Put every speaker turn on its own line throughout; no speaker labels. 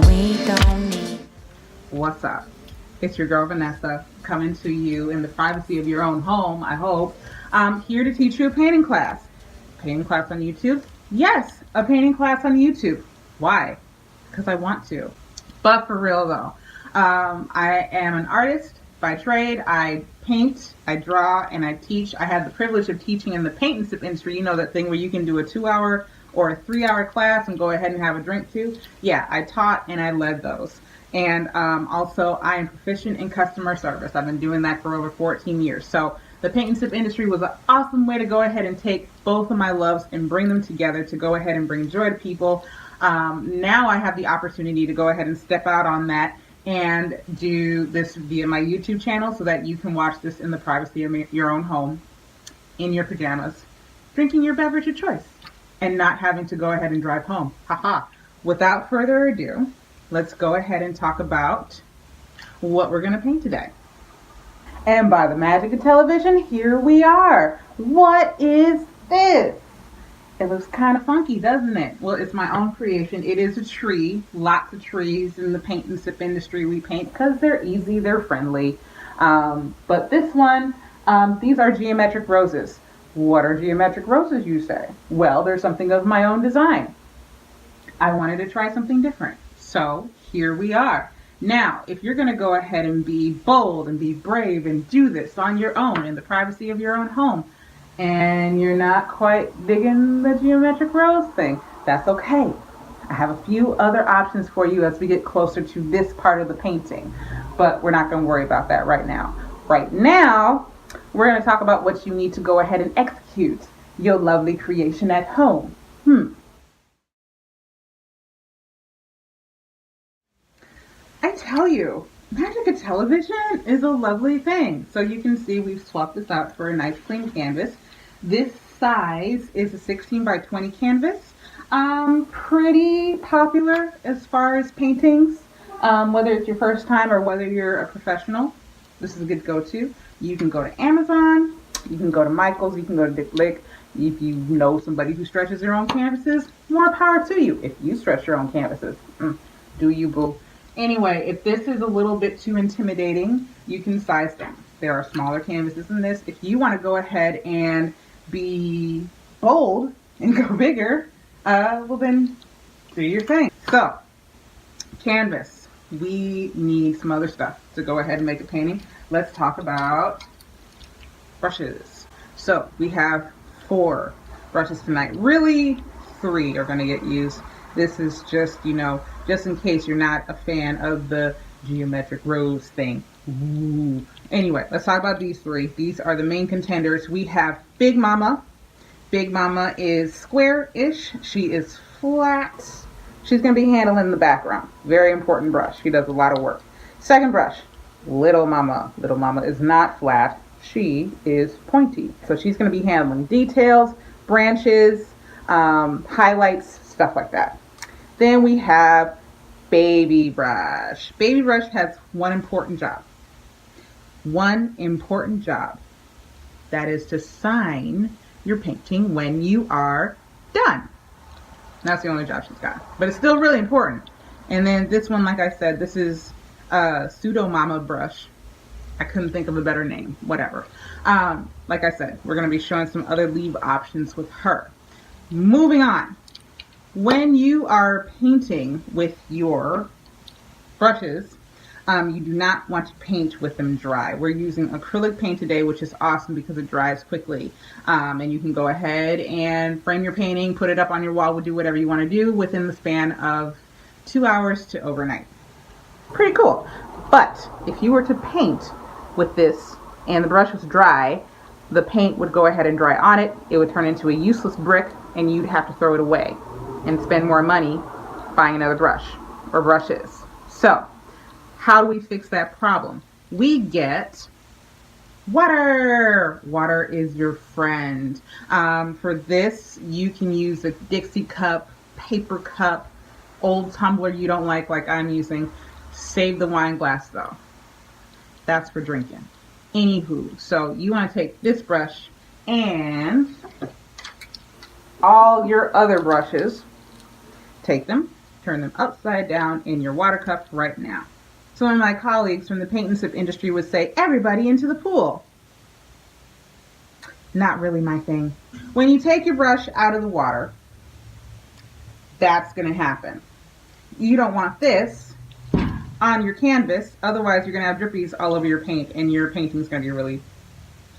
We don't need.
What's up? It's your girl Vanessa coming to you in the privacy of your own home, I hope. I'm here to teach you a painting class. Painting class on YouTube? Yes, a painting class on YouTube. Why? Because I want to. But for real though, I am an artist by trade. I paint, I draw, and I teach. I had the privilege of teaching in the paint and sip industry. You know that thing where you can do a 2-hour or a 3-hour class and go ahead and have a drink too? Yeah, I taught and I led those. And also, I am proficient in customer service. I've been doing that for over 14 years. So the paint and sip industry was an awesome way to go ahead and take both of my loves and bring them together to go ahead and bring joy to people. Now I have the opportunity to go ahead and step out on that and do this via my YouTube channel so that you can watch this in the privacy of your own home, in your pajamas, drinking your beverage of choice, and not having to go ahead and drive home. Haha. Without further ado, let's go ahead and talk about what we're going to paint today. And by the magic of television, here we are. What is this? It looks kind of funky, doesn't it? Well, it's my own creation. It is a tree. Lots of trees in the paint and sip industry we paint because they're easy, they're friendly. But this one, these are geometric roses. What are geometric roses, you say? Well, they're something of my own design. I wanted to try something different. So here we are. Now, if you're going to go ahead and be bold and be brave and do this on your own in the privacy of your own home, and you're not quite digging the geometric rose thing, that's okay. I have a few other options for you as we get closer to this part of the painting, but we're not going to worry about that right now. Right now, we're going to talk about what you need to go ahead and execute your lovely creation at home. I tell you, magic of television is a lovely thing. So you can see we've swapped this out for a nice clean canvas. This size is a 16 by 20 canvas. Pretty popular as far as paintings, whether it's your first time or whether you're a professional. This is a good go-to. You can go to Amazon, you can go to Michael's, you can go to DickBlick. If you know somebody who stretches their own canvases, more power to you. If you stretch your own canvases, do you, boo? Anyway, if this is a little bit too intimidating, you can size down. There are smaller canvases than this. If you want to go ahead and be bold and go bigger, well then, do your thing. So, canvas. We need some other stuff to go ahead and make a painting. Let's talk about brushes. So, we have 4 brushes tonight. Really, 3 are going to get used. This is just, just in case you're not a fan of the geometric rose thing. Ooh. Anyway, let's talk about these 3. These are the main contenders. We have Big Mama. Big Mama is square-ish. She is flat. She's going to be handling the background. Very important brush. She does a lot of work. Second brush, Little Mama. Little Mama is not flat. She is pointy. So she's going to be handling details, branches, highlights, stuff like that. Then we have Baby Brush. Baby Brush has one important job. One important job. That is to sign your painting when you are done. That's the only job she's got. But it's still really important. And then this one, like I said, this is a Pseudo Mama brush. I couldn't think of a better name. Whatever. Like I said, we're going to be showing some other leave options with her. Moving on. When you are painting with your brushes, you do not want to paint with them dry. We're using acrylic paint today, which is awesome because it dries quickly. And you can go ahead and frame your painting, put it up on your wall, do whatever you want to do within the span of 2 hours to overnight. Pretty cool. But if you were to paint with this and the brush was dry, the paint would go ahead and dry on it. It would turn into a useless brick and you'd have to throw it away and spend more money buying another brush or brushes. So, how do we fix that problem? We get water. Water is your friend. For this, you can use a Dixie cup, paper cup, old tumbler you don't like I'm using. Save the wine glass though. That's for drinking. Anywho, so you want to take this brush and all your other brushes, take them, turn them upside down in your water cup right now. Some of my colleagues from the paint and sip industry would say, everybody into the pool. Not really my thing. When you take your brush out of the water, that's going to happen. You don't want this on your canvas, otherwise you're going to have drippies all over your paint and your painting is going to be really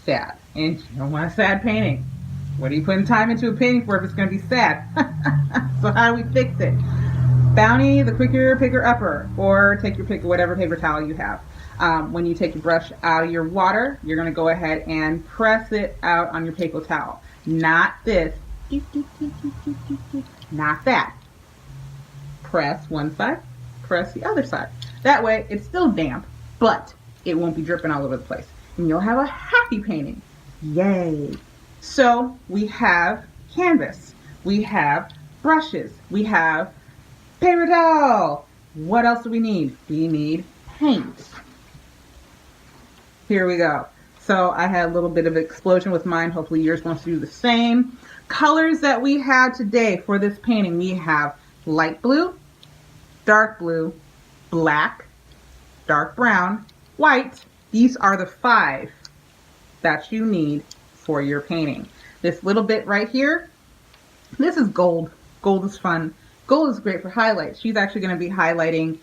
sad. And you don't want a sad painting. What are you putting time into a painting for if it's going to be sad? So how do we fix it? Bounty, the quicker picker upper, or take your pick, whatever paper towel you have. When you take your brush out of your water, you're going to go ahead and press it out on your paper towel. Not this. Not that. Press one side, press the other side. That way it's still damp, but it won't be dripping all over the place. And you'll have a happy painting. Yay. So we have canvas, we have brushes, we have paper towel. What else do we need? We need paint. Here we go. So I had a little bit of an explosion with mine. Hopefully yours wants to do the same. Colors that we have today for this painting, we have light blue, dark blue, black, dark brown, white. These are the 5 that you need for your painting. This little bit right here, this is gold. Gold is fun. Gold is great for highlights. She's actually going to be highlighting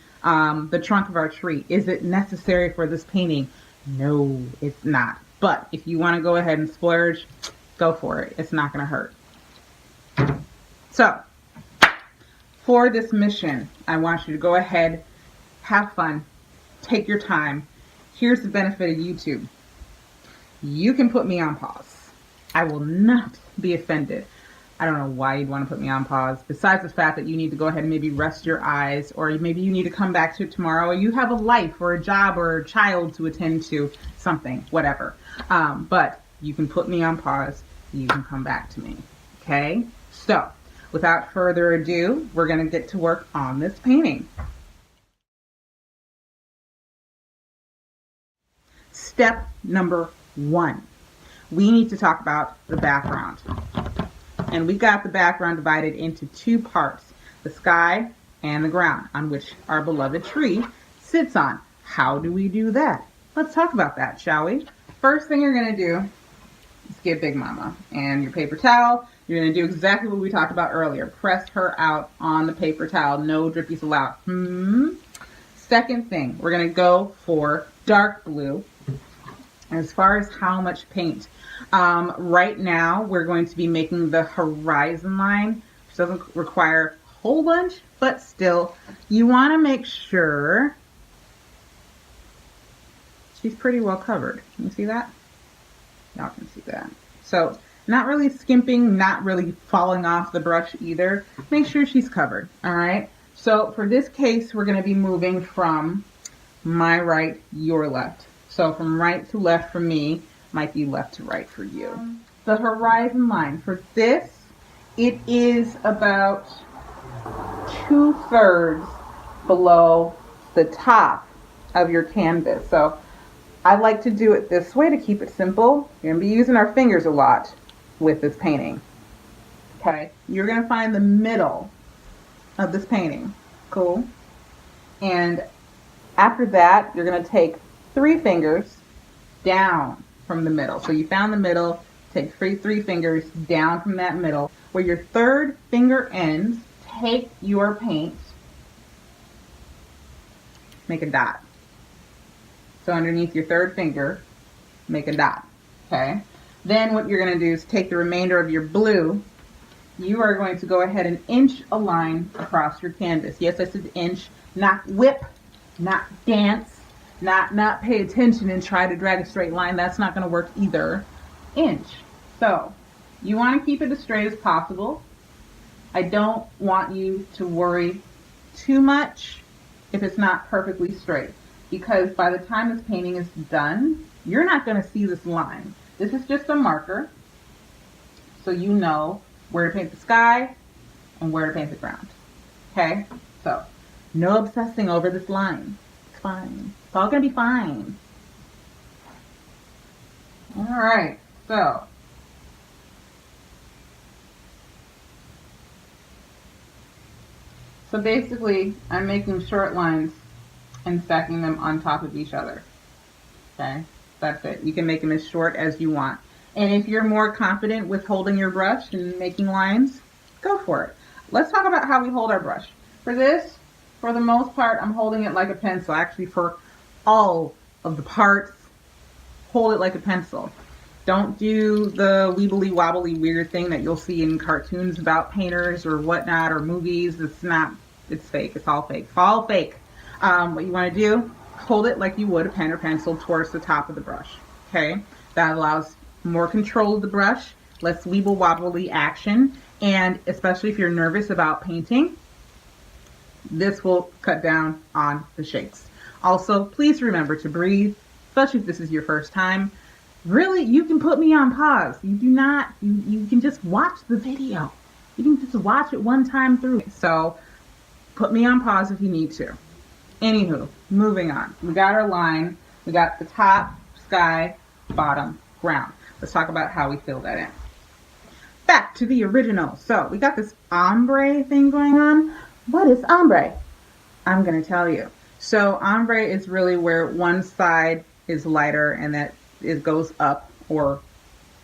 the trunk of our tree. Is it necessary for this painting? No, it's not. But if you want to go ahead and splurge, go for it. It's not going to hurt. So, for this mission, I want you to go ahead, have fun, take your time. Here's the benefit of YouTube. You can put me on pause. I will not be offended. I don't know why you'd want to put me on pause, besides the fact that you need to go ahead and maybe rest your eyes, or maybe you need to come back to it tomorrow, or you have a life or a job or a child to attend to, something, whatever. But you can put me on pause. You can come back to me. Okay? So, without further ado, we're going to get to work on this painting. Step number 1. We need to talk about the background. And we got the background divided into 2 parts, the sky and the ground, on which our beloved tree sits on. How do we do that? Let's talk about that, shall we? First thing you're going to do is get Big Mama and your paper towel. You're going to do exactly what we talked about earlier. Press her out on the paper towel. No drippies allowed. Second thing, we're going to go for dark blue. As far as how much paint, right now we're going to be making the horizon line, which doesn't require a whole bunch, but still, you want to make sure she's pretty well covered. Can you see that? Y'all can see that. So, not really skimping, not really falling off the brush either. Make sure she's covered, all right? So, for this case, we're going to be moving from my right, your left. So from right to left for me might be left to right for you. The horizon line for this, it is about 2/3 below the top of your canvas. So I like to do it this way to keep it simple. You're going to be using our fingers a lot with this painting. Okay, you're going to find the middle of this painting. Cool. And after that, you're going to take 3 fingers down from the middle. So you found the middle, take 3 fingers down from that middle. Where your 3rd finger ends, take your paint, make a dot. So underneath your 3rd finger, make a dot, okay? Then what you're going to do is take the remainder of your blue. You are going to go ahead and inch a line across your canvas. Yes, I said inch, not whip, not dance. Not pay attention and try to drag a straight line. That's not going to work either. Inch. So you want to keep it as straight as possible. I don't want you to worry too much if it's not perfectly straight, because by the time this painting is done, you're not going to see this line. This is just a marker so you know where to paint the sky and where to paint the ground. Okay? So no obsessing over this line. It's fine. It's all going to be fine. All right, so So basically, I'm making short lines and stacking them on top of each other. Okay, that's it. You can make them as short as you want. And if you're more confident with holding your brush and making lines, go for it. Let's talk about how we hold our brush. For this, for the most part, I'm holding it like a pencil. Actually, for all of the parts, hold it like a pencil. Don't do the weebly wobbly weird thing that you'll see in cartoons about painters or whatnot or movies. It's not, it's fake. It's all fake. It's all fake. What you want to do, hold it like you would a pen or pencil towards the top of the brush. Okay? That allows more control of the brush, less weeble wobbly action, and especially if you're nervous about painting, this will cut down on the shakes. Also, please remember to breathe, especially if this is your first time. Really, you can put me on pause. You do not, you can just watch the video. You can just watch it one time through. So, put me on pause if you need to. Anywho, moving on. We got our line. We got the top, sky, bottom, ground. Let's talk about how we fill that in. Back to the original. So, we got this ombre thing going on. What is ombre? I'm going to tell you. So, ombre is really where one side is lighter and that it goes up or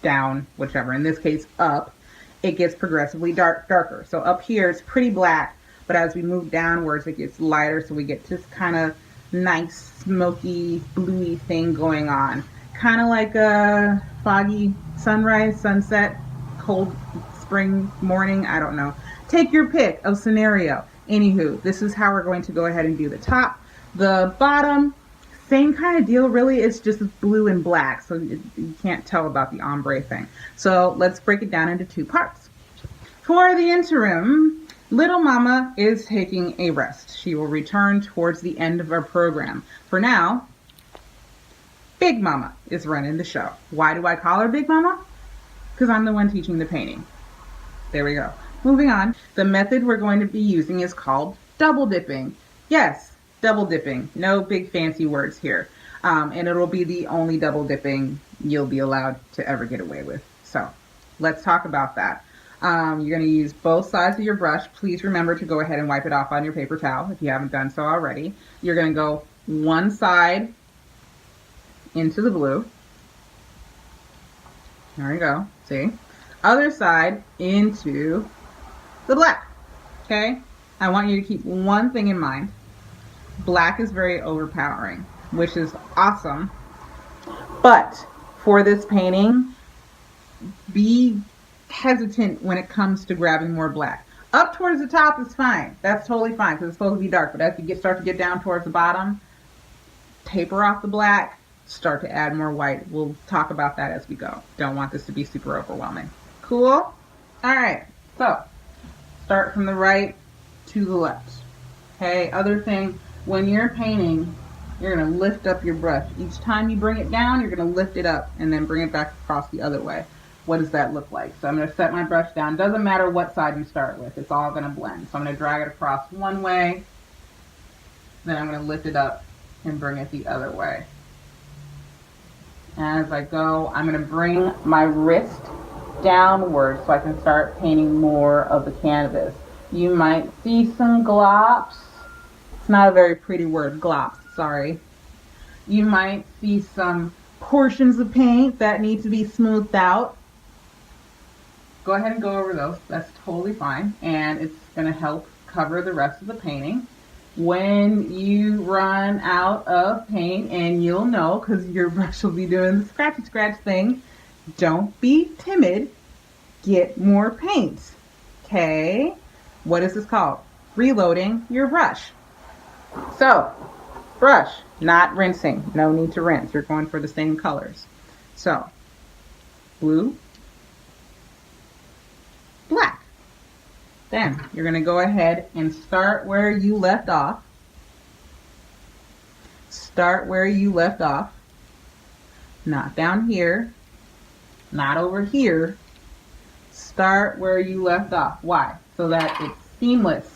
down, whichever. In this case, up. It gets progressively darker. So, up here, it's pretty black. But as we move downwards, it gets lighter, so we get this kind of nice, smoky, bluey thing going on. Kind of like a foggy sunrise, sunset, cold spring morning, I don't know. Take your pick of scenario. Anywho, this is how we're going to go ahead and do the top. The bottom, same kind of deal, really. It's just blue and black, so you can't tell about the ombre thing. So let's break it down into two parts. For the interim, Little Mama is taking a rest. She will return towards the end of our program. For now, Big Mama is running the show. Why do I call her Big Mama? Because I'm the one teaching the painting. There we go. Moving on. The method we're going to be using is called double dipping. Yes, double dipping. No big fancy words here. And it'll be the only double dipping you'll be allowed to ever get away with. So let's talk about that. You're going to use both sides of your brush. Please remember to go ahead and wipe it off on your paper towel if you haven't done so already. You're going to go one side into the blue. There we go. See? Other side into the black. Okay? I want you to keep one thing in mind. Black is very overpowering, which is awesome. But for this painting, be hesitant when it comes to grabbing more black. Up towards the top is fine. That's totally fine because it's supposed to be dark. But as you start to get down towards the bottom, taper off the black, start to add more white. We'll talk about that as we go. Don't want this to be super overwhelming. Cool? All right. So, start from the right to the left. Okay, other thing, when you're painting, you're going to lift up your brush. Each time you bring it down, you're going to lift it up and then bring it back across the other way. What does that look like? So I'm going to set my brush down. Doesn't matter what side you start with. It's all going to blend. So I'm going to drag it across one way. Then I'm going to lift it up and bring it the other way. As I go, I'm going to bring my wrist downward so I can start painting more of the canvas. You might see some glops. It's not a very pretty word, glops, sorry. You might see some portions of paint that need to be smoothed out. Go ahead and go over those. That's totally fine. And it's going to help cover the rest of the painting. When you run out of paint, and you'll know because your brush will be doing the scratchy scratch thing, don't be timid. Get more paint. Okay? What is this called? Reloading your brush. So, brush, not rinsing. No need to rinse. You're going for the same colors. So, blue, black. Then you're going to go ahead and start where you left off. Start where you left off. Not down here. Not over here. Start where you left off. Why? So that it's seamless.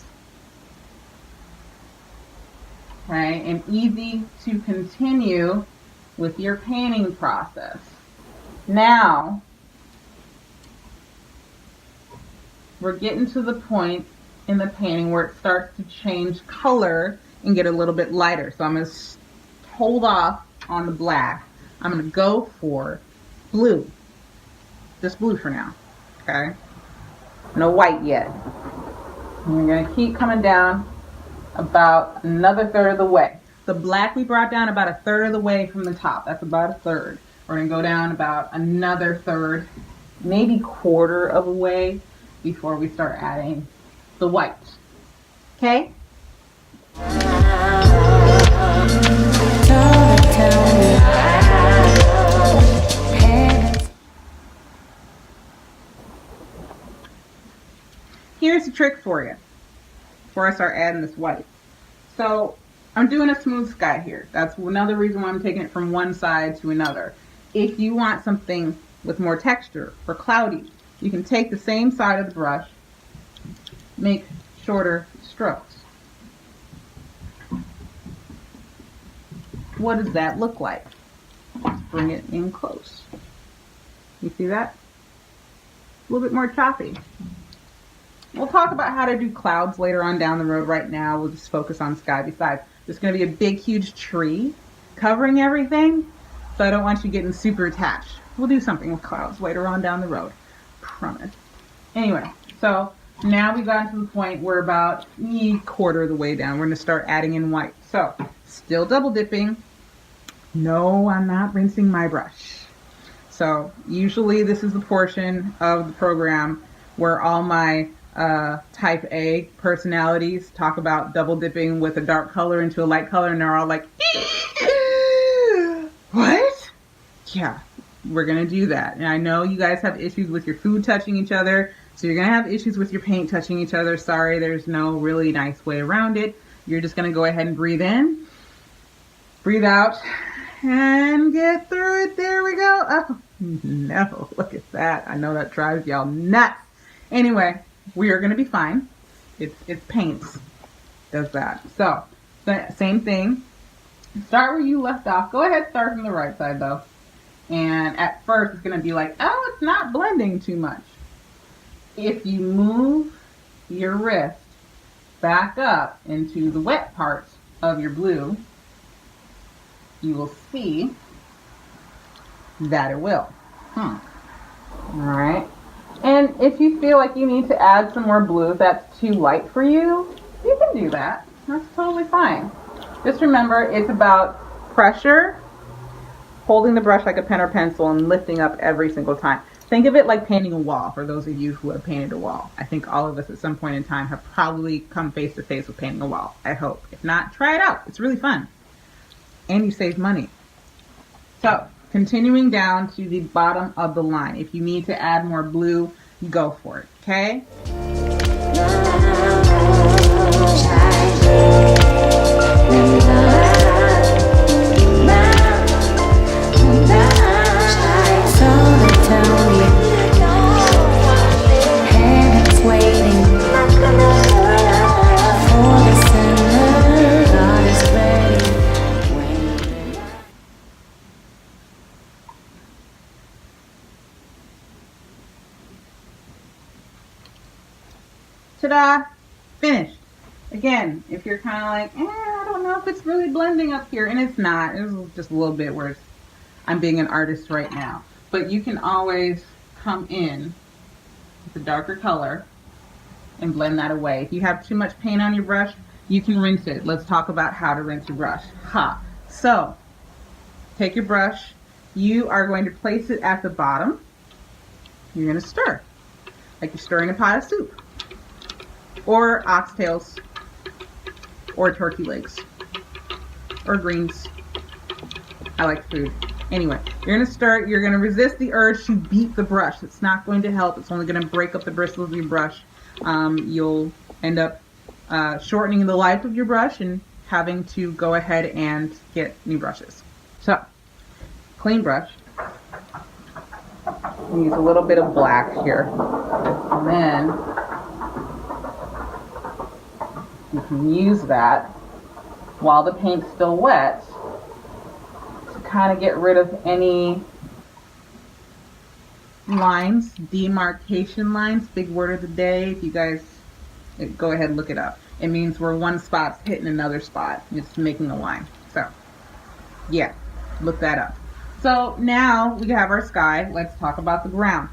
Okay, and easy to continue with your painting process. Now, we're getting to the point in the painting where it starts to change color and get a little bit lighter. So I'm going to hold off on the black. I'm going to go for blue. Just blue for now. Okay? No white yet. And we're going to keep coming down about another third of the way. The black we brought down about a third of the way from the top. That's about a third. We're going to go down about another third, maybe quarter of a way before we start adding the white. Okay? Here's the trick for you before I start adding this white. So I'm doing a smooth sky here. That's another reason why I'm taking it from one side to another. If you want something with more texture or cloudy, you can take the same side of the brush, make shorter strokes. What does that look like? Let's bring it in close. You see that? A little bit more choppy. We'll talk about how to do clouds later on down the road. Right now, we'll just focus on sky. Besides, there's going to be a big, huge tree covering everything, so I don't want you getting super attached. We'll do something with clouds later on down the road. Promise. Anyway, so now we've gotten to the point where about a quarter of the way down, we're going to start adding in white. So, still double dipping. No, I'm not rinsing my brush. So, usually this is the portion of the program where all my type A personalities talk about double dipping with a dark color into a light color, and they're all like, what? Yeah, we're gonna do that. And I know you guys have issues with your food touching each other, so you're gonna have issues with your paint touching each other. Sorry, there's no really nice way around it. You're just gonna go ahead and breathe in, breathe out, and get through it. There we go. Oh no, look at that. I know that drives y'all nuts. Anyway, we are going to be fine. It's paints does that. So, same thing. Start where you left off. Go ahead, start from the right side though. And at first it's going to be like, oh, it's not blending too much. If you move your wrist back up into the wet parts of your blue, you will see that it will. Alright. And if you feel like you need to add some more blue, if that's too light for you, you can do that. That's totally fine. Just remember, it's about pressure, holding the brush like a pen or pencil, and lifting up every single time. Think of it like painting a wall, for those of you who have painted a wall. I think all of us at some point in time have probably come face to face with painting a wall. I hope. If not, try it out. It's really fun. And you save money. So, continuing down to the bottom of the line. If you need to add more blue, go for it, okay? Ta-da! Finished. Again, if you're kind of like, I don't know if it's really blending up here, and it's not. It's just a little bit where I'm being an artist right now. But you can always come in with a darker color and blend that away. If you have too much paint on your brush, you can rinse it. Let's talk about how to rinse your brush. So, take your brush. You are going to place it at the bottom. You're going to stir, like you're stirring a pot of soup. Or oxtails, or turkey legs, or greens. I like food. Anyway, you're going to stir. You're going to resist the urge to beat the brush. It's not going to help. It's only going to break up the bristles of your brush. You'll end up shortening the life of your brush and having to go ahead and get new brushes. So, clean brush. Use a little bit of black here. And then you can use that while the paint's still wet to kind of get rid of any lines, demarcation lines, big word of the day. If you guys Go ahead and look it up. It means where one spot's hitting another spot. It's making a line. So, yeah, look that up. So now we have our sky. Let's talk about the ground.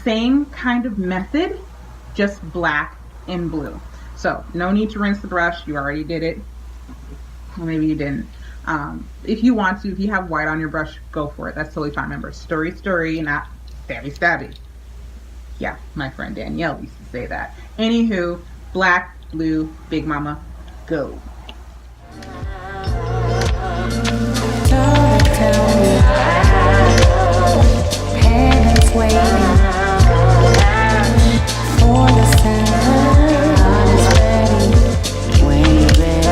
Same kind of method, just black and blue. So no need to rinse the brush. You already did it. Or maybe you didn't. If you want to, if you have white on your brush, go for it. That's totally fine. Remember, stirry, not stabby. Yeah, my friend Danielle used to say that. Anywho, black, blue, big mama, go.
Parents waiting for the sun. God is ready when you're ready.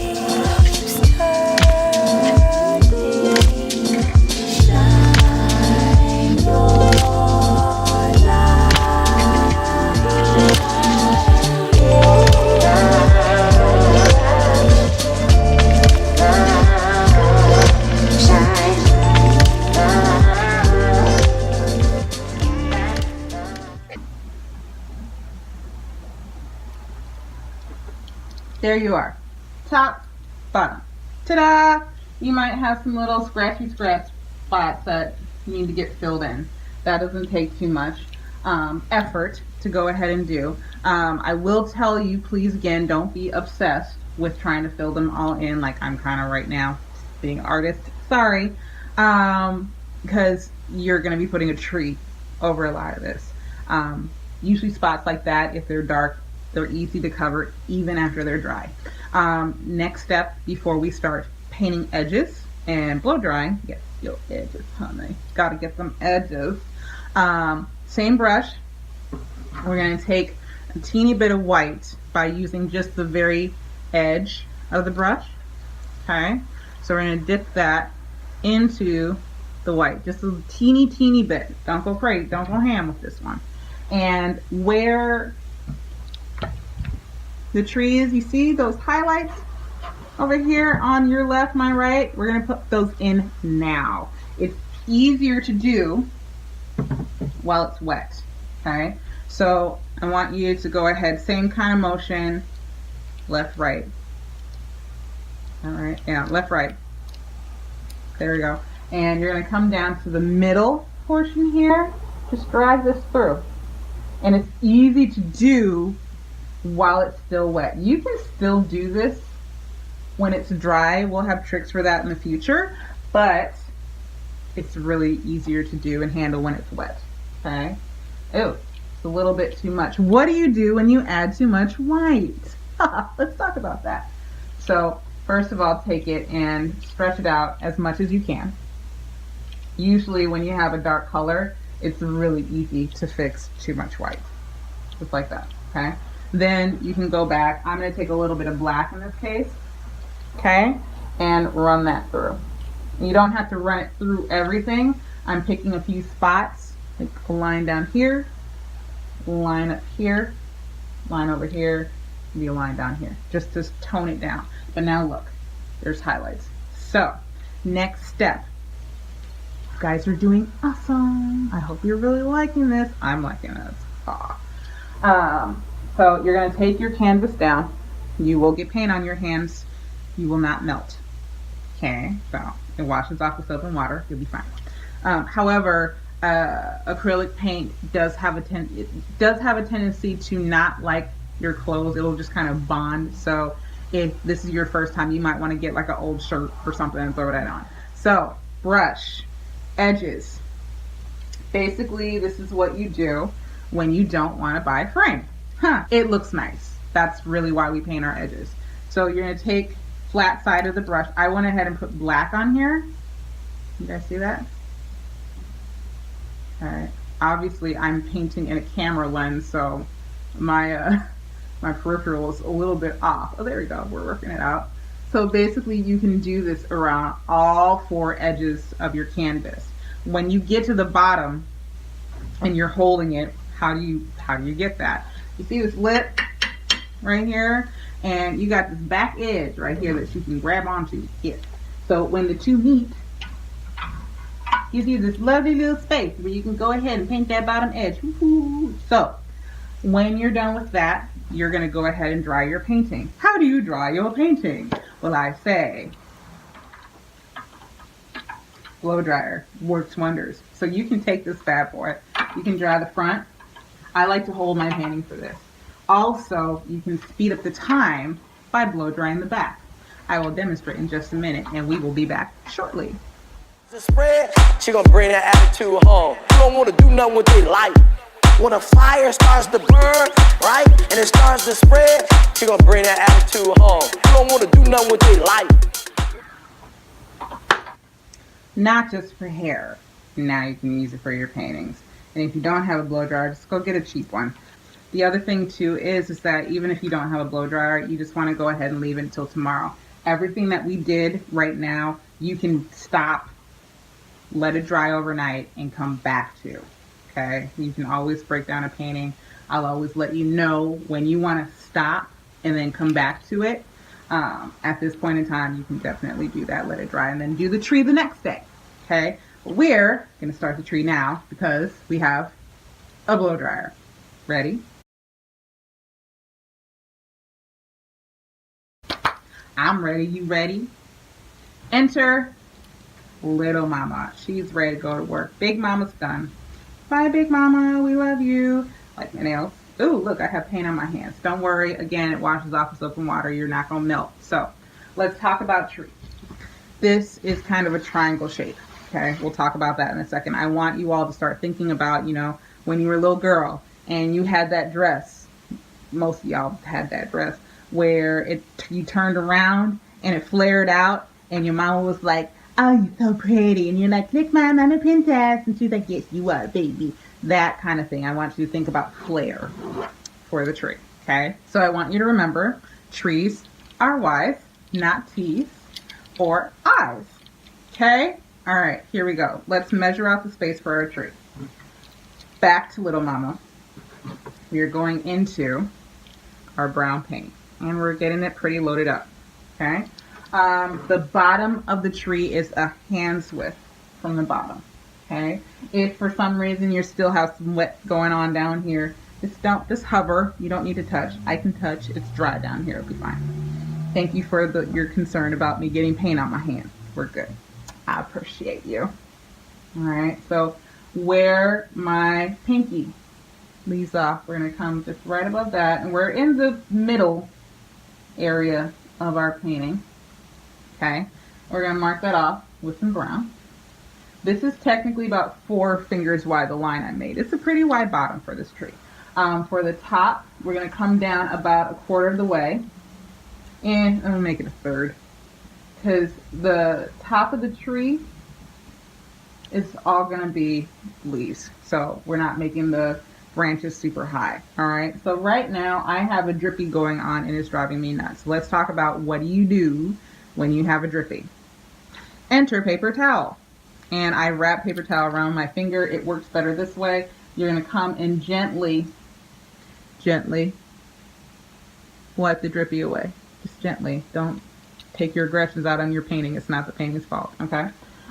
World keeps turning. Shine your
There you are. Top, bottom. Ta-da! You might have some little scratchy scratch spots that need to get filled in. That doesn't take too much effort to go ahead and do. I will tell you, please, again, don't be obsessed with trying to fill them all in like I'm kind of right now, being an artist. Sorry. Because you're going to be putting a tree over a lot of this. Usually spots like that, if they're dark, they're easy to cover even after they're dry. Next step before we start painting edges and blow drying, get your edges, honey. Gotta get some edges. Same brush. We're gonna take a teeny bit of white by using just the very edge of the brush. Okay, so we're gonna dip that into the white, just a teeny bit. Don't go crazy, don't go ham with this one. And where the tree is, you see those highlights over here on your left, my right? We're going to put those in now. It's easier to do while it's wet, okay? So I want you to go ahead, same kind of motion, left, right. All right, yeah, left, right. There we go. And you're going to come down to the middle portion here. Just drag this through. And it's easy to do while it's still wet. You can still do this when it's dry. We'll have tricks for that in the future, but it's really easier to do and handle when it's wet. Okay? Oh, it's a little bit too much. What do you do when you add too much white? Let's talk about that. So first of all, take it and stretch it out as much as you can. Usually when you have a dark color, it's really easy to fix too much white. Just like that, okay? Then you can go back. I'm going to take a little bit of black in this case, okay, and run that through. You don't have to run it through everything. I'm picking a few spots, like a line down here, line up here, line over here, maybe a line down here, just to tone it down. But now look, there's highlights. So next step. You guys are doing awesome. I hope you're really liking this. I'm liking this. So you're going to take your canvas down. You will get paint on your hands. You will not melt. Okay, so it washes off with soap and water. You'll be fine. However, acrylic paint does have a tendency to not like your clothes. It'll just kind of bond. So if this is your first time, you might want to get like an old shirt or something and throw that on. So brush, edges. Basically, this is what you do when you don't want to buy a frame. It looks nice. That's really why we paint our edges. So you're going to take flat side of the brush. I went ahead and put black on here. You guys see that? Alright. Obviously, I'm painting in a camera lens, so my my peripheral is a little bit off. Oh, there we go. We're working it out. So basically, you can do this around all four edges of your canvas. When you get to the bottom and you're holding it, how do you get that? You see this lip right here, and you got this back edge right here that you can grab onto. Here. So when the two meet, gives you this lovely little space where you can go ahead and paint that bottom edge. Woo-hoo. So when you're done with that, you're going to go ahead and dry your painting. How do you dry your painting? Well, I say blow dryer works wonders. So you can take this bad boy, you can dry the front. I like to hold my painting for this. Also, you can speed up the time by blow drying the back. I will demonstrate in just a minute, and we will be back shortly.
The spread, she gonna bring that attitude home. You don't wanna do nothing with their life. When a fire starts to burn, right, and it starts to spread, she gonna bring that attitude home. You don't wanna do nothing with their life.
Not just for hair. Now you can use it for your paintings. And if you don't have a blow dryer, just go get a cheap one. The other thing too is that even if you don't have a blow dryer, you just want to go ahead and leave it until tomorrow. Everything that we did right now, you can stop, let it dry overnight, and come back to. Okay? You can always break down a painting. I'll always let you know when you want to stop and then come back to it. At this point in time, you can definitely do that, let it dry, and then do the tree the next day. Okay? But we're going to start the tree now because we have a blow dryer. Ready? I'm ready. You ready? Enter little mama. She's ready to go to work. Big mama's done. Bye, big mama. We love you. Like my nails. Ooh, look, I have paint on my hands. Don't worry. Again, it washes off with soap and water. You're not going to melt. So let's talk about tree. This is kind of a triangle shape. Okay, we'll talk about that in a second. I want you all to start thinking about, when you were a little girl and you had that dress. Most of y'all had that dress where you turned around and it flared out and your mama was like, oh, you're so pretty. And you're like, look, Mom, I'm a princess. And she's like, yes, you are, baby. That kind of thing. I want you to think about flare for the tree. Okay, so I want you to remember trees are Y's, not T's or I's. Okay? All right, here we go. Let's measure out the space for our tree. Back to little mama. We are going into our brown paint and we're getting it pretty loaded up. Okay? The bottom of the tree is a hand's width from the bottom. Okay? If for some reason you still have some wet going on down here, just hover. You don't need to touch. I can touch. It's dry down here. It'll be fine. Thank you for your concern about me getting paint on my hands. We're good. I appreciate you. All right, so where my pinky leaves off, we're going to come just right above that, and we're in the middle area of our painting. Okay, we're going to mark that off with some brown. This is technically about 4 fingers wide, the line I made. It's a pretty wide bottom for this tree. For the top, we're going to come down about 1/4 of the way, and I'm going to make it 1/3. Because the top of the tree is all going to be leaves. So we're not making the branches super high. All right. So right now I have a drippy going on and it's driving me nuts. Let's talk about what do you do when you have a drippy. Enter paper towel. And I wrap paper towel around my finger. It works better this way. You're going to come and gently wipe the drippy away. Just gently. Don't take your aggressions out on your painting. It's not the painting's fault, okay?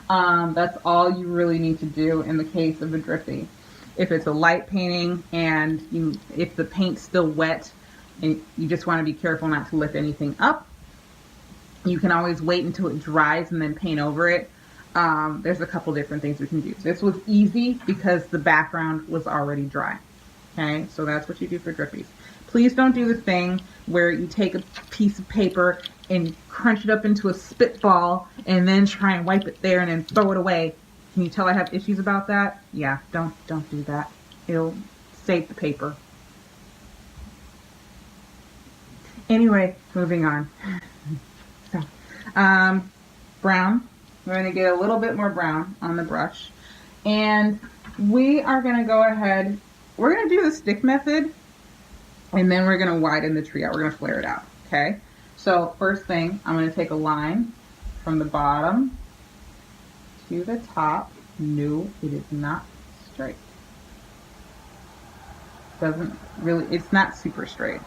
That's all you really need to do in the case of a drippy. If it's a light painting and if the paint's still wet and you just want to be careful not to lift anything up, you can always wait until it dries and then paint over it. There's a couple different things we can do. This was easy because the background was already dry, okay? So that's what you do for drippies. Please don't do the thing where you take a piece of paper and crunch it up into a spitball and then try and wipe it there and then throw it away. Can you tell I have issues about that? Yeah, don't do that. It'll save the paper. Anyway, moving on. So, brown. We're going to get a little bit more brown on the brush. And we are going to go ahead. We're going to do the stick method. And then we're going to widen the tree out. We're going to flare it out. Okay? So first thing, I'm going to take a line from the bottom to the top. No, it is not straight. It's not super straight.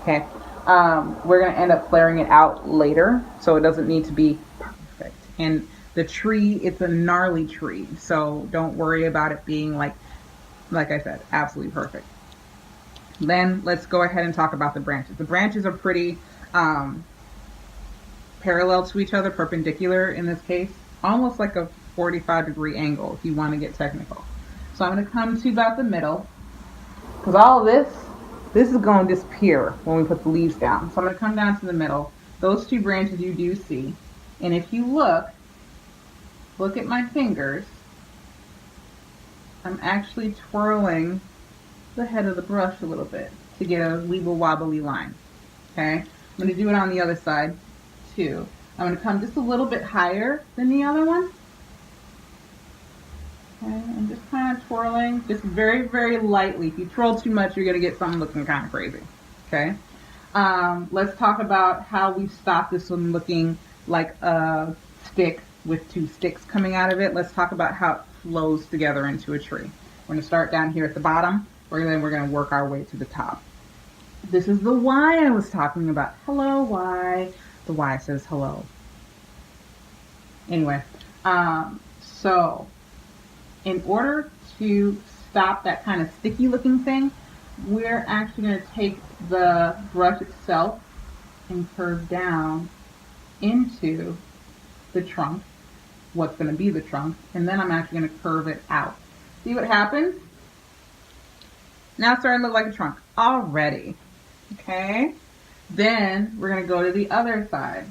Okay, we're going to end up flaring it out later, so it doesn't need to be perfect. And the tree, it's a gnarly tree, so don't worry about it being like I said, absolutely perfect. Then let's go ahead and talk about the branches. The branches are pretty parallel to each other, perpendicular in this case, almost like a 45-degree angle if you want to get technical. So I'm going to come to about the middle, because all of this is going to disappear when we put the leaves down. So I'm going to come down to the middle. Those two branches you do see. And if you look at my fingers, I'm actually twirling the head of the brush a little bit to get a weeble wobbly line. Okay? I'm going to do it on the other side too. I'm going to come just a little bit higher than the other one. Okay, and just kind of twirling, just very, very lightly. If you twirl too much, you're going to get something looking kind of crazy. Okay? Let's talk about how we stop this from looking like a stick with two sticks coming out of it. Let's talk about how it flows together into a tree. We're going to start down here at the bottom. Then we're going to work our way to the top. This is the Y I was talking about. Hello, Y. The Y says hello. Anyway, so in order to stop that kind of sticky looking thing, we're actually going to take the brush itself and curve down into the trunk, what's going to be the trunk, and then I'm actually going to curve it out. See what happens? Now it's starting to look like a trunk already. Okay? Then we're going to go to the other side.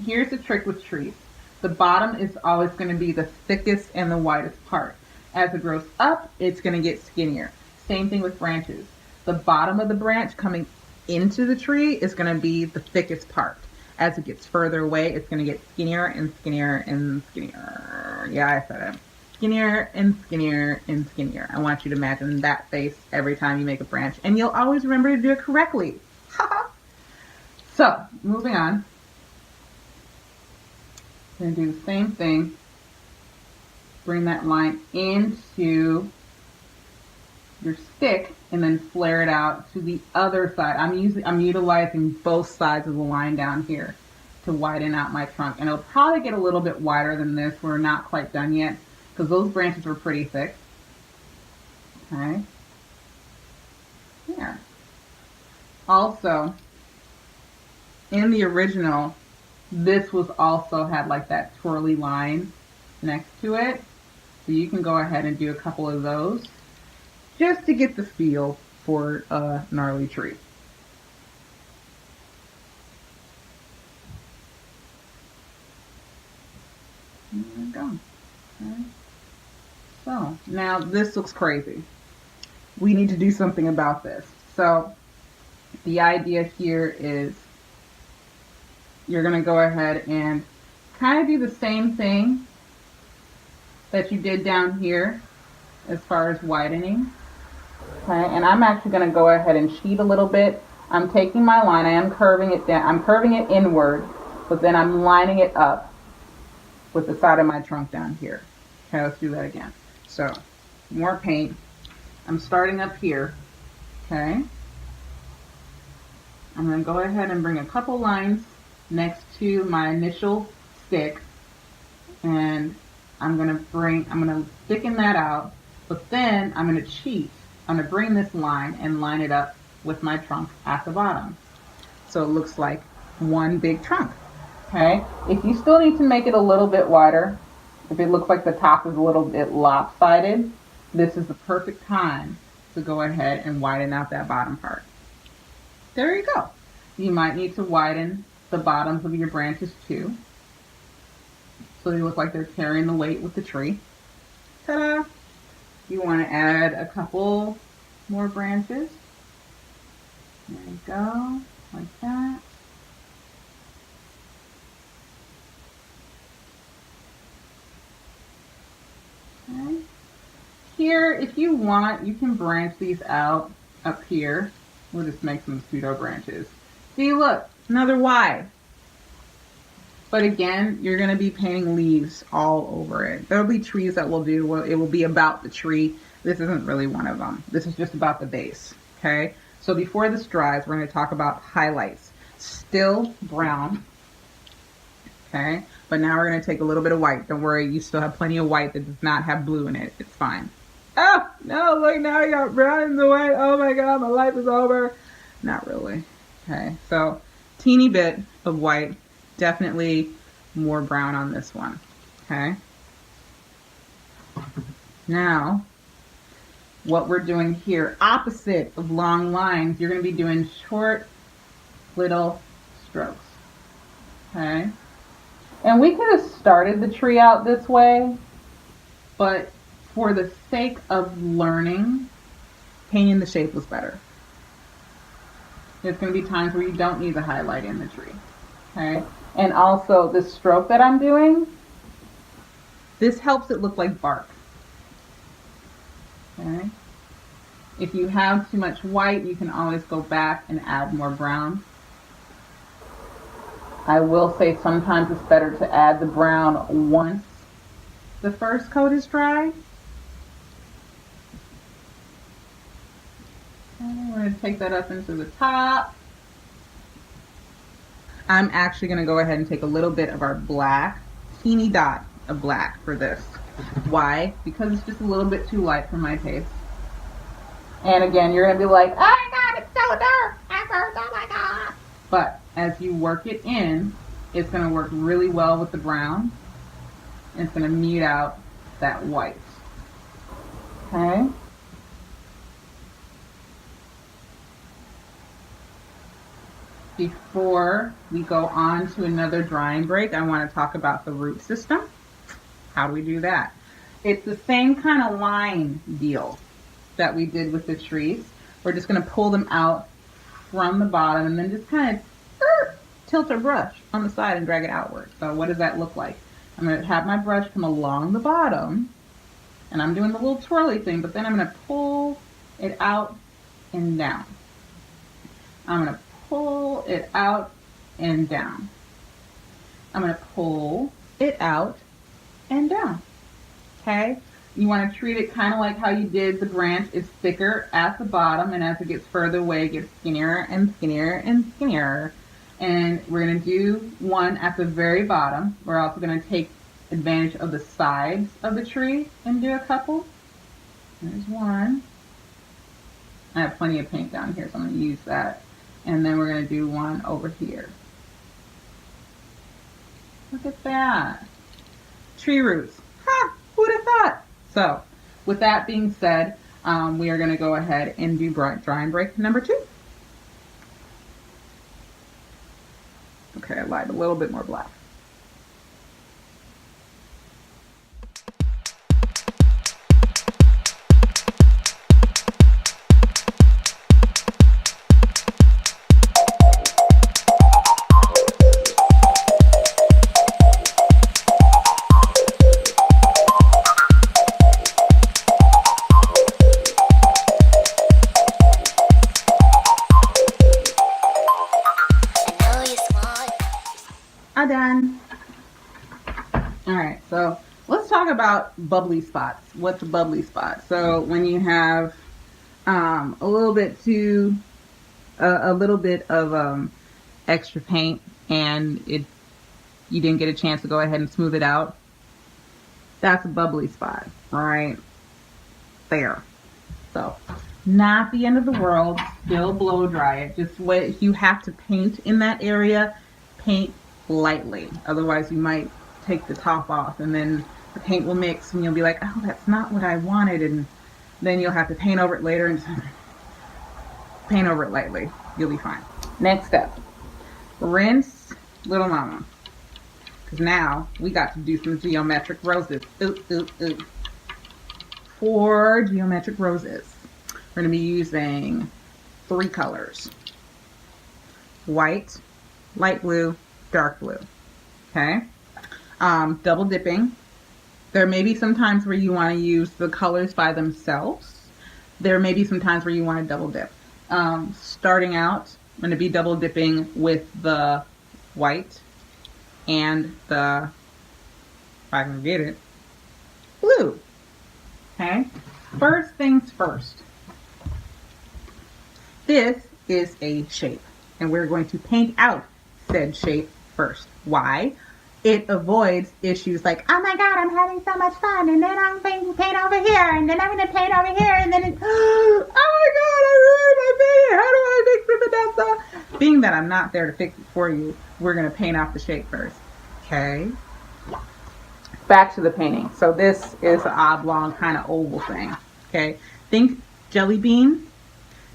Here's the trick with trees. The bottom is always going to be the thickest and the widest part. As it grows up, it's going to get skinnier. Same thing with branches. The bottom of the branch coming into the tree is going to be the thickest part. As it gets further away, it's going to get skinnier and skinnier and skinnier. Yeah, I said it. Skinnier and skinnier and skinnier. I want you to imagine that face every time you make a branch, and you'll always remember to do it correctly. So, moving on. We're going to do the same thing. Bring that line into your stick and then flare it out to the other side. I'm utilizing both sides of the line down here to widen out my trunk. And it'll probably get a little bit wider than this. We're not quite done yet because those branches were pretty thick. Okay. Here. Also, in the original, this was also had like that twirly line next to it. So you can go ahead and do a couple of those just to get the feel for a gnarly tree. There we go. Okay. So now this looks crazy. We need to do something about this. So the idea here is you're going to go ahead and kind of do the same thing that you did down here as far as widening. Okay, and I'm actually going to go ahead and cheat a little bit. I'm taking my line, I am curving it down, I'm curving it inward, but then I'm lining it up with the side of my trunk down here. Okay, let's do that again. So, more paint. I'm starting up here. Okay. I'm going to go ahead and bring a couple lines next to my initial stick, and I'm going to thicken that out, but then I'm going to cheat. I'm going to bring this line and line it up with my trunk at the bottom. So it looks like one big trunk. Okay? If you still need to make it a little bit wider, if it looks like the top is a little bit lopsided, this is the perfect time to go ahead and widen out that bottom part. There you go. You might need to widen the bottoms of your branches too, so they look like they're carrying the weight with the tree. Ta-da! You want to add a couple more branches. There you go, like that. Okay. Here, if you want, you can branch these out up here. We'll just make some pseudo branches. See, look, another Y. But again, you're going to be painting leaves all over it. There'll be trees that we'll do. It will be about the tree. This isn't really one of them. This is just about the base. Okay? So before this dries, we're going to talk about highlights. Still brown, okay? But now we're going to take a little bit of white. Don't worry, you still have plenty of white that does not have blue in it. It's fine. Oh, no, look, now I got brown in the white. Oh my God, my life is over. Not really. Okay, so teeny bit of white, definitely more brown on this one, okay? Now, what we're doing here, opposite of long lines, you're going to be doing short little strokes, okay? And we could have started the tree out this way, but for the sake of learning, painting the shape was better. There's going to be times where you don't need the highlight in the tree, okay? And also, this stroke that I'm doing, this helps it look like bark, okay? If you have too much white, you can always go back and add more brown. I will say sometimes it's better to add the brown once the first coat is dry. And we're going to take that up into the top. I'm actually going to go ahead and take a little bit of our black, teeny dot of black for this. Why? Because it's just a little bit too light for my taste. And again, you're going to be like, oh my God, it's so dark. Oh my God. But as you work it in, it's going to work really well with the brown. And it's going to mute out that white. Okay. Before we go on to another drying break, I want to talk about the root system. How do we do that? It's the same kind of line deal that we did with the trees. We're just going to pull them out from the bottom and then just kind of tilt our brush on the side and drag it outward. So what does that look like? I'm going to have my brush come along the bottom, and I'm doing the little twirly thing, but then I'm going to pull it out and down. I'm going to pull it out and down. I'm going to pull it out and down. Okay? You want to treat it kind of like how you did the branch. It's thicker at the bottom, and as it gets further away, it gets skinnier and skinnier and skinnier. And we're going to do one at the very bottom. We're also going to take advantage of the sides of the tree and do a couple. There's one. I have plenty of paint down here, so I'm going to use that. And then we're going to do one over here. Look at that. Tree roots. Huh, who'd have thought? So, with that being said, we are going to go ahead and do drying break number 2. Okay, I lied a little bit more black. Done. All right, so let's talk about bubbly spots. What's a bubbly spot? So when you have a little bit of extra paint and you didn't get a chance to go ahead and smooth it out, that's a bubbly spot right there. So not the end of the world. Still blow dry it. Just what you have to paint in that area, paint lightly, otherwise you might take the top off and then the paint will mix and you'll be like, oh, that's not what I wanted, and then you'll have to paint over it later and paint over it lightly. You'll be fine. Next step, rinse little mama, because now we got to do some geometric roses. 4 geometric roses. We're going to be using 3 colors: white, light blue, dark blue. Okay. Double dipping. There may be some times where you want to use the colors by themselves. There may be some times where you want to double dip. Starting out, I'm going to be double dipping with the white and the, if I can get it, blue. Okay. First things first. This is a shape, and we're going to paint out said shape first. Why? It avoids issues like, oh my god, I'm having so much fun, and then I'm going to paint over here, and then I'm going to paint over here, and then it's, oh my god, I ruined my painting. How do I fix it, Vanessa? Being that I'm not there to fix it for you, we're going to paint off the shape first. Okay? Back to the painting. So this is an oblong kind of oval thing. Okay? Think jelly bean.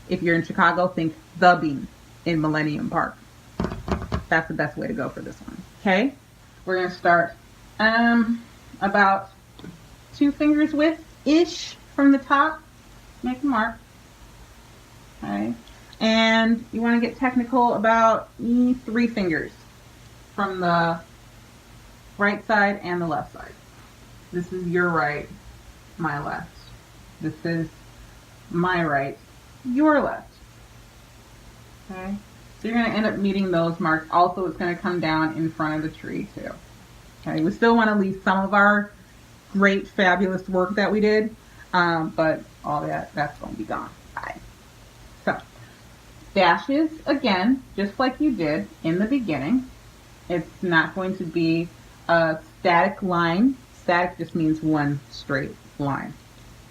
If you're in Chicago, think the bean in Millennium Park. That's the best way to go for this one. Okay? We're going to start about 2 fingers width-ish from the top. Make a mark. Okay? And you want to get technical about 3 fingers from the right side and the left side. This is your right, my left. This is my right, your left. Okay? So you're going to end up meeting those marks. Also, it's going to come down in front of the tree too. Okay, we still want to leave some of our great, fabulous work that we did, but all that's going to be gone. Bye. So, dashes, again, just like you did in the beginning. It's not going to be a static line. Static just means one straight line.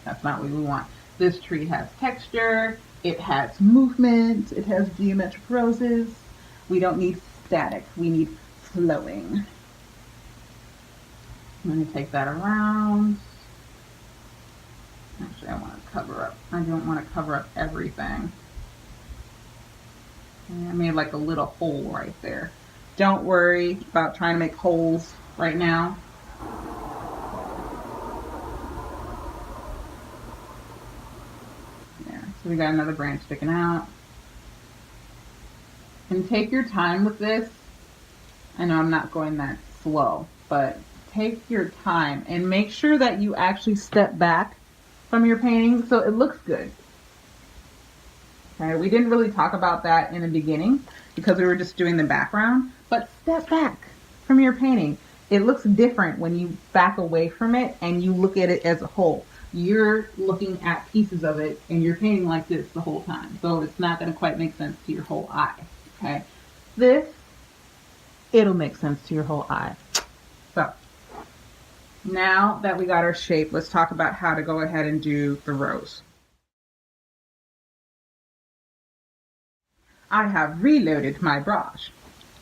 That's not what we want. This tree has texture. It has movement. It has geometric roses. We don't need static. We need flowing. I'm going to take that around. Actually, I want to cover up. I don't want to cover up everything. I made like a little hole right there. Don't worry about trying to make holes right now. So we got another branch sticking out. And take your time with this. I know I'm not going that slow, but take your time and make sure that you actually step back from your painting so it looks good. Okay, we didn't really talk about that in the beginning because we were just doing the background, but step back from your painting. It looks different when you back away from it and you look at it as a whole. You're looking at pieces of it and you're painting like this the whole time. So it's not going to quite make sense to your whole eye. Okay. This, it'll make sense to your whole eye. So now that we got our shape, let's talk about how to go ahead and do the rose. I have reloaded my brush.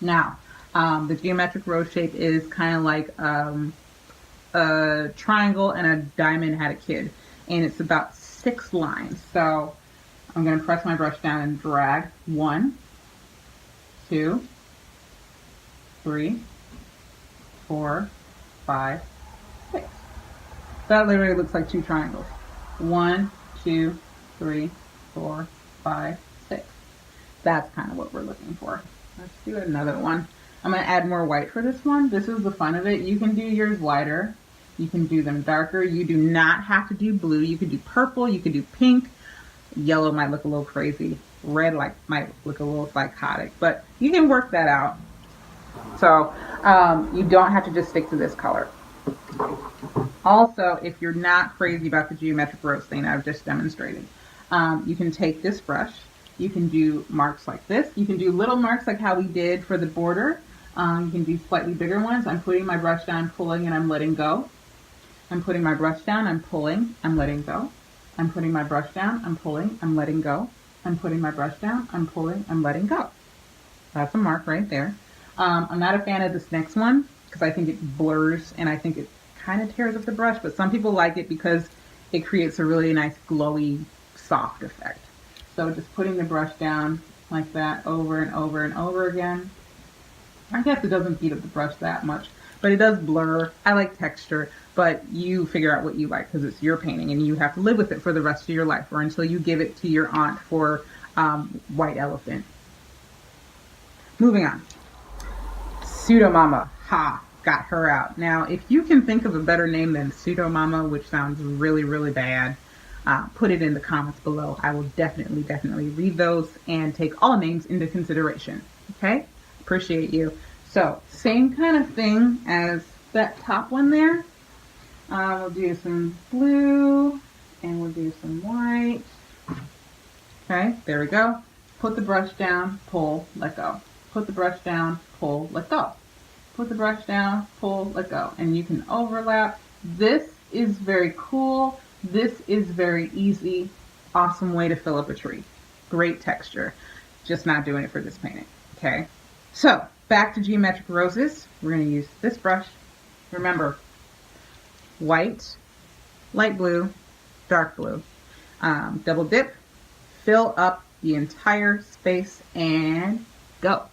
Now, the geometric rose shape is kind of like a triangle and a diamond had a kid, and it's about 6 lines. So I'm going to press my brush down and drag 1, 2, 3, 4, 5, 6. That literally looks like 2 triangles. 1, 2, 3, 4, 5, 6. That's kind of what we're looking for. Let's do another one. I'm going to add more white for this one. This is the fun of it. You can do yours lighter. You can do them darker. You do not have to do blue. You can do purple. You can do pink. Yellow might look a little crazy. Red might look a little psychotic. But you can work that out. So you don't have to just stick to this color. Also, if you're not crazy about the geometric rose thing I've just demonstrated, you can take this brush. You can do marks like this. You can do little marks like how we did for the border. You can do slightly bigger ones. I'm putting my brush down, pulling, and I'm letting go. I'm putting my brush down, I'm pulling, I'm letting go. I'm putting my brush down, I'm pulling, I'm letting go. I'm putting my brush down, I'm pulling, I'm letting go. That's a mark right there. I'm not a fan of this next one because I think it blurs and I think it kind of tears up the brush, but some people like it because it creates a really nice glowy, soft effect. So just putting the brush down like that over and over and over again. I guess it doesn't heat up the brush that much, but it does blur. I like texture, but you figure out what you like because it's your painting and you have to live with it for the rest of your life or until you give it to your aunt for White Elephant. Moving on. Pseudo Mama. Ha! Got her out. Now, if you can think of a better name than Pseudo Mama, which sounds really, really bad, put it in the comments below. I will definitely read those and take all names into consideration. Okay? Appreciate you. So, same kind of thing as that top one there. We'll do some blue and we'll do some white. Okay, there we go. Put the brush down, pull, let go. Put the brush down, pull, let go. Put the brush down, pull, let go. And you can overlap. This is very cool. This is very easy. Awesome way to fill up a tree. Great texture. Just not doing it for this painting. Okay, so back to geometric roses. We're going to use this brush. Remember, white, light blue, dark blue. Double dip, fill up the entire space, and go.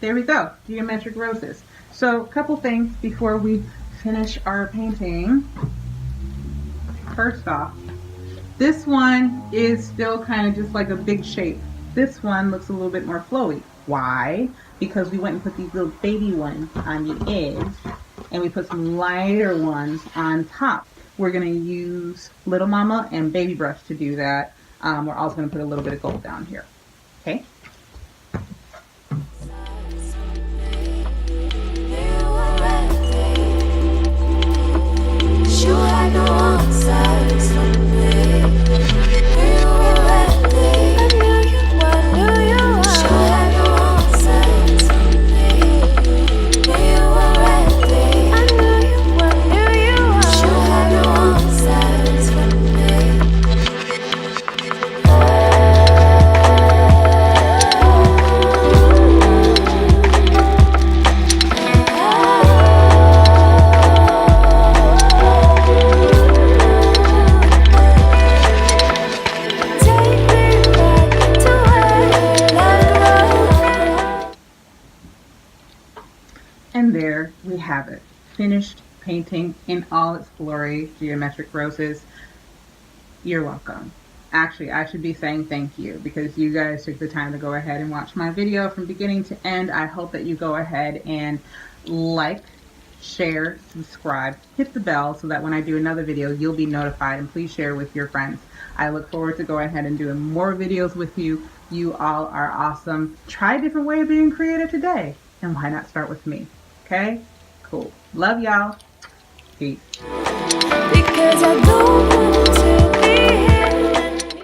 There we go, geometric roses. So a couple things before we finish our painting. First off, this one is still kind of just like a big shape. This one looks a little bit more flowy. Why? Because we went and put these little baby ones on the edge and we put some lighter ones on top. We're going to use Little Mama and Baby Brush to do that. We're also going to put a little bit of gold down here. Okay?
You had no answers for me. You were ready. I knew you were. You had no answers for me. You were ready. I knew you were. You had no answers for me.
And there we have it. Finished painting in all its glory, geometric roses. You're welcome. Actually, I should be saying thank you because you guys took the time to go ahead and watch my video from beginning to end. I hope that you go ahead and like, share, subscribe, hit the bell so that when I do another video, you'll be notified, and please share with your friends. I look forward to going ahead and doing more videos with you. You all are awesome. Try a different way of being creative today, and why not start with me? Okay? Cool. Love y'all. Peace.
Because I don't want to